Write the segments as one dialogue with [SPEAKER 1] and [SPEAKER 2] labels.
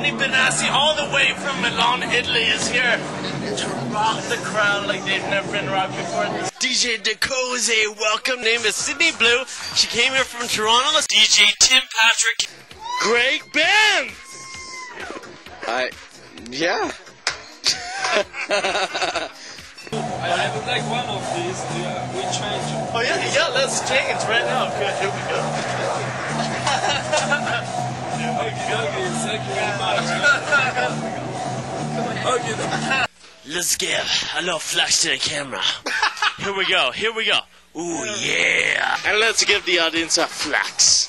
[SPEAKER 1] Benassi, all the way from Milan, Italy, is here to rock the crowd like they've never been rocked before. DJ Dekoze, welcome. Name is Sydney Blue. She came here from Toronto. DJ Tim Patrick. Greg Benz.
[SPEAKER 2] Yeah.
[SPEAKER 3] I would like one of these. We change.
[SPEAKER 1] Oh yeah, let's change right now. Good, here we go.
[SPEAKER 3] Okay, thank you very much.
[SPEAKER 1] Let's give a little flash to the camera. Here we go, here we go. Ooh, yeah. And let's give the audience a flex.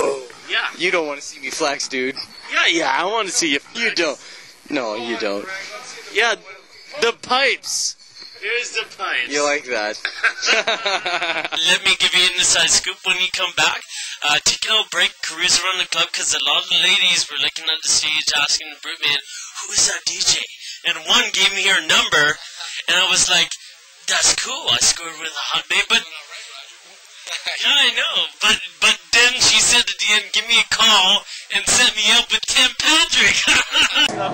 [SPEAKER 2] Oh.
[SPEAKER 1] Yeah.
[SPEAKER 2] You don't want to see me flex, dude.
[SPEAKER 1] Yeah, I want to see you.
[SPEAKER 2] You don't. No, you don't.
[SPEAKER 1] Yeah, the pipes. Here's the pipes.
[SPEAKER 2] You like that.
[SPEAKER 1] Let me give you an inside scoop when you come back. Take a little break, cruise around the club, because a lot of the ladies were looking at the stage asking Bruteman, who is that DJ? And one gave me her number, and I was like, that's cool. I scored with a hot babe, but yeah, I know. But then she said at the end, give me a call and set me up with Tim Patrick.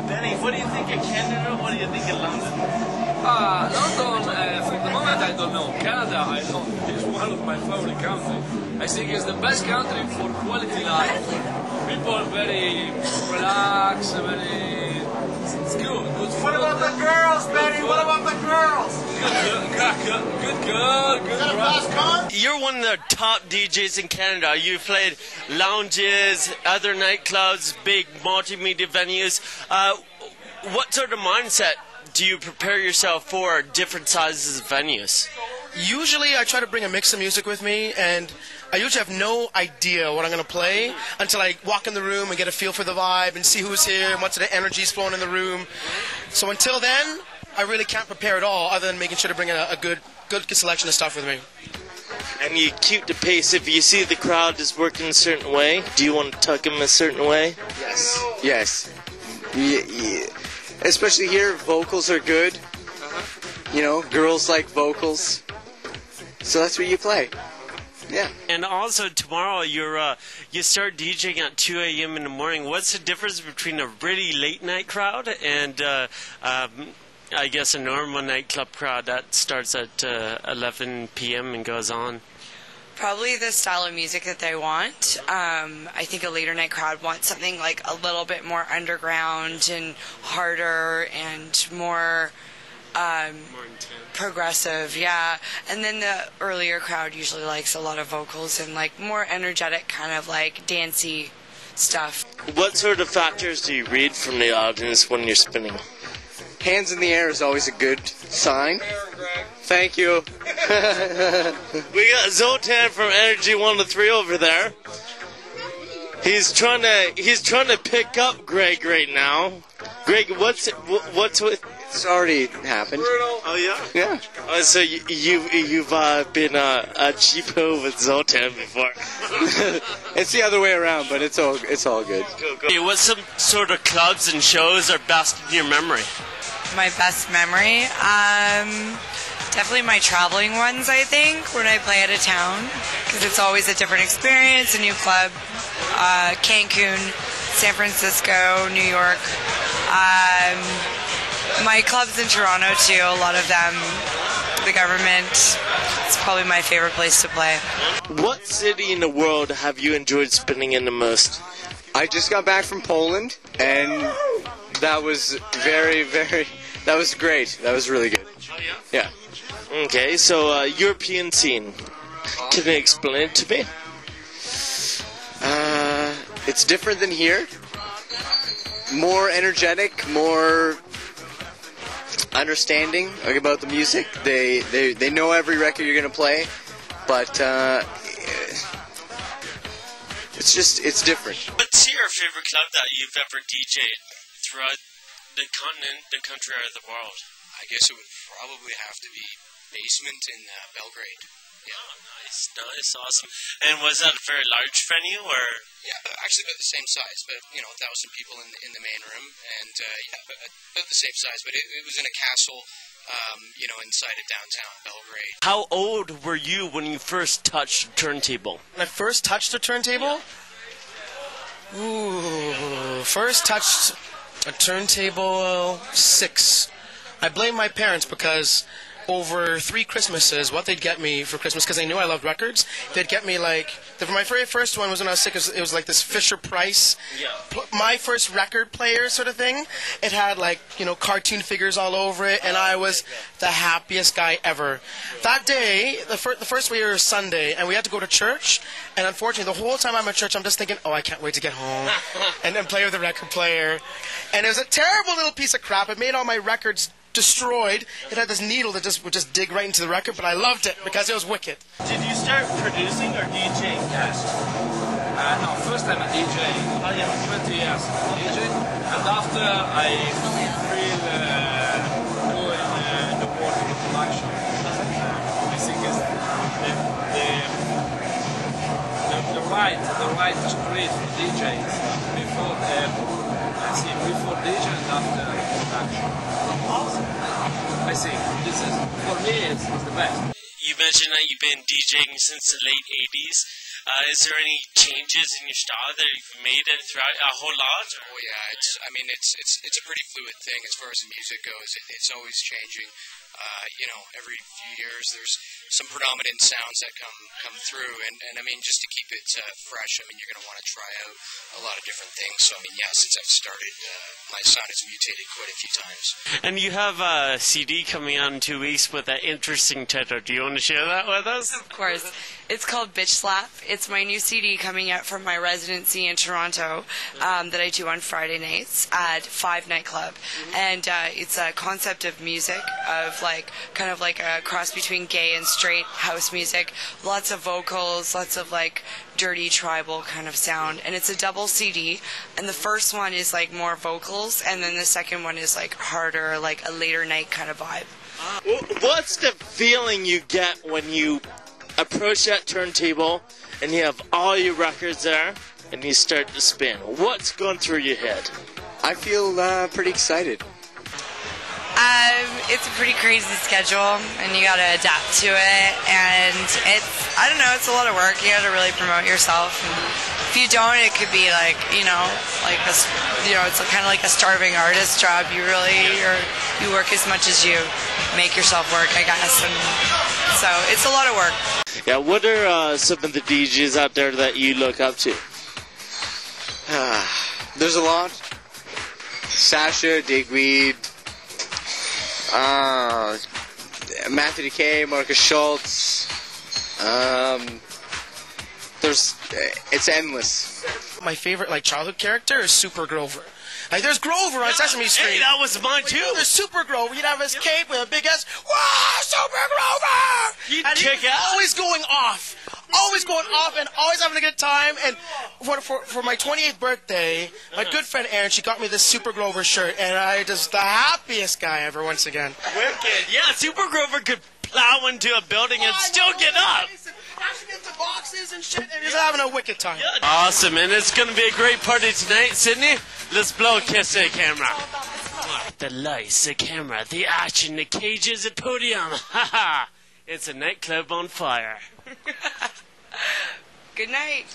[SPEAKER 1] Benny, what do you think of Canada? What do you think of London?
[SPEAKER 3] London, for the moment I don't know. Canada, I know. It's one of my favorite countries. I think it's the best country for quality life. People are very relaxed, very... It's good. Good food.
[SPEAKER 4] What about the girls, Benny? What about the girls?
[SPEAKER 3] Good girl.
[SPEAKER 4] Is that a fast car?
[SPEAKER 1] You're one of the top DJs in Canada. You've played lounges, other nightclubs, big multimedia venues. What sort of mindset do you prepare yourself for different sizes of venues?
[SPEAKER 5] Usually I try to bring a mix of music with me, and I usually have no idea what I'm going to play until I walk in the room and get a feel for the vibe and see who's here and what sort of energy's flowing in the room. So until then, I really can't prepare at all other than making sure to bring a good selection of stuff with me.
[SPEAKER 1] And you keep the pace. If you see the crowd is working a certain way, do you want to tuck them a certain way?
[SPEAKER 2] Yes. Yeah. Especially here, vocals are good. You know, girls like vocals. So that's what you play. Yeah.
[SPEAKER 1] And also tomorrow you start DJing at 2 a.m. in the morning. What's the difference between a really late night crowd and I guess a normal nightclub crowd that starts at 11 p.m. and goes on?
[SPEAKER 6] Probably the style of music that they want. I think a later night crowd wants something like a little bit more underground and harder and more progressive, yeah. And then the earlier crowd usually likes a lot of vocals and like more energetic kind of like dancey stuff.
[SPEAKER 1] What sort of factors do you read from the audience when you're spinning?
[SPEAKER 2] Hands in the air is always a good sign. Thank you.
[SPEAKER 1] We got Zoltan from Energy 103 over there. He's trying to pick up Greg right now. Greg, what's with?
[SPEAKER 2] It's already happened.
[SPEAKER 1] Oh yeah.
[SPEAKER 2] Yeah.
[SPEAKER 1] So you've been a cheapo with Zoltan before.
[SPEAKER 2] It's the other way around, but it's all good.
[SPEAKER 1] Cool. What some sort of clubs and shows are best in your memory?
[SPEAKER 6] My best memory? Definitely my traveling ones, I think, when I play out of town, because it's always a different experience, a new club. Cancun, San Francisco, New York. My clubs in Toronto, too, a lot of them, the government, it's probably my favorite place to play.
[SPEAKER 1] What city in the world have you enjoyed spinning in the most?
[SPEAKER 2] I just got back from Poland, and that was that was great. That was really good.
[SPEAKER 1] Oh, yeah? Yeah. Okay, so European scene. Can you explain it to me?
[SPEAKER 2] It's different than here. More energetic, more understanding about the music. They know every record you're gonna play, but it's different.
[SPEAKER 1] What's your favorite club that you've ever DJ'd throughout the continent, the country, or the world?
[SPEAKER 7] I guess it would probably have to be Basement in Belgrade.
[SPEAKER 1] Yeah. Oh, nice, awesome. And was that a very large venue, or?
[SPEAKER 7] Yeah, actually about the same size, but 1,000 people in the main room, and about the same size. But it was in a castle, inside of downtown Belgrade.
[SPEAKER 1] How old were you when you first touched a turntable?
[SPEAKER 5] When I first touched a turntable? Ooh, first touched a turntable 6. I blame my parents because over 3 Christmases, what they'd get me for Christmas, because they knew I loved records, they'd get me like, my very first one was when I was 6, it was like this Fisher-Price, my first record player sort of thing. It had like, cartoon figures all over it, and I was the happiest guy ever. That day, the first year was Sunday, and we had to go to church, and unfortunately, the whole time I'm at church, I'm just thinking, oh, I can't wait to get home, and then play with the record player. And it was a terrible little piece of crap. It made all my records destroyed. It had this needle that would just dig right into the record, but I loved it because it was wicked.
[SPEAKER 8] Did you start producing or DJing?
[SPEAKER 3] Yes. No, first I'm a DJ.
[SPEAKER 8] Oh, yeah.
[SPEAKER 3] 20 years DJ. And after I feel doing the work in production. I think it's the right street for DJs before DJ and after production.
[SPEAKER 8] Awesome.
[SPEAKER 3] I think this is, for me, it's the best.
[SPEAKER 1] You mentioned that you've been DJing since the late 80s. Is there any changes in your style that you've made it throughout a whole lot?
[SPEAKER 7] Oh yeah, it's a pretty fluid thing as far as the music goes. It's always changing. Every few years there's some predominant sounds that come through, and I mean, just to keep it fresh, I mean, you're going to want to try out a lot of different things. So I mean, yeah, since I've started, my sound has mutated quite a few times.
[SPEAKER 1] And you have a CD coming out in 2 weeks with an interesting title. Do you want to share that with us?
[SPEAKER 6] Of course. It's called Bitch Slap. It's my new CD coming out from my residency in Toronto that I do on Friday nights at 5 Nightclub. And it's a concept of music, of kind of like a cross between gay and straight house music. Lots of vocals, lots of dirty tribal kind of sound. And it's a double CD. And the first one is more vocals, and then the second one is harder, like a later night kind of vibe.
[SPEAKER 8] What's the feeling you get when you approach that turntable and you have all your records there and you start to spin? What's going through your head?
[SPEAKER 2] I feel pretty excited.
[SPEAKER 6] It's a pretty crazy schedule, and you gotta adapt to it, and it's a lot of work. You gotta really promote yourself, and if you don't, it could be it's kind of like a starving artist job. You work as much as you make yourself work, I guess, and so it's a lot of work.
[SPEAKER 8] Yeah, what are some of the DJs out there that you look up to?
[SPEAKER 2] There's a lot. Sasha, Digweed, Matthew Decay, Marcus Schultz. It's endless.
[SPEAKER 5] My favorite childhood character is Super Grover. There's Grover on Sesame Street.
[SPEAKER 1] Hey, that was mine too.
[SPEAKER 5] There's Super Grover. He'd have his cape with a big ass. Wow, Super Grover!
[SPEAKER 1] He'd kick ass.
[SPEAKER 5] Always going off. Always going off and always having a good time. And for my 28th birthday, my good friend Erin, she got me this Super Grover shirt, and I just the happiest guy ever once again.
[SPEAKER 1] Wicked. Yeah, Super Grover could plow into a building and still get up.
[SPEAKER 5] Crashing into boxes and shit, and just having a wicked time.
[SPEAKER 1] Awesome, and it's going to be a great party tonight, Sydney. Let's blow a kiss at the camera. The lights, the camera, the action, the cages, the podium. Haha! It's a nightclub on fire.
[SPEAKER 6] Good night.